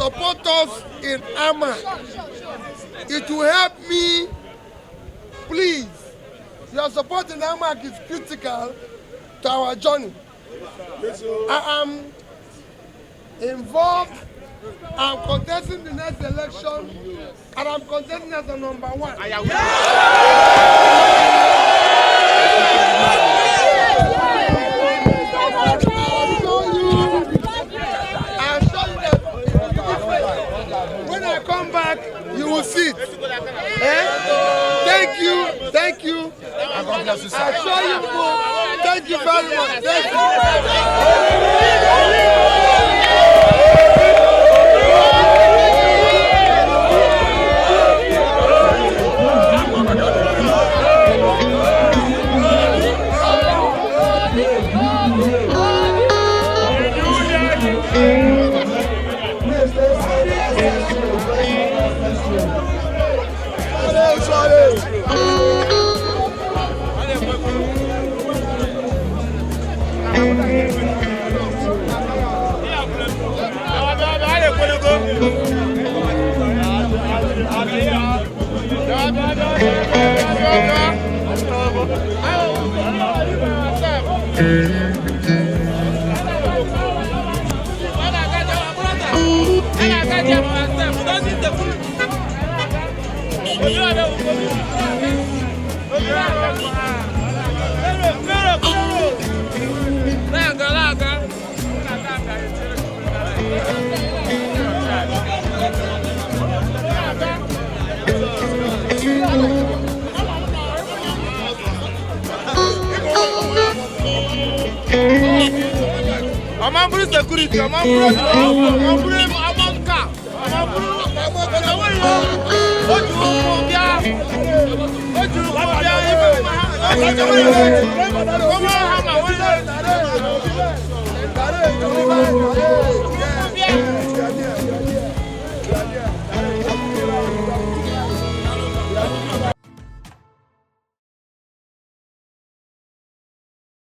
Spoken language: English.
support us in AMAC. It will help me. Please, your support in AMAC is critical to our journey. I am involved. I'm contesting the next election, and I'm contesting as the number one. I'll show you that when I come back, you will see it. Thank you. I'll show you more. Thank you very much. Thank you. Amamburu security, Amamburu Amamburu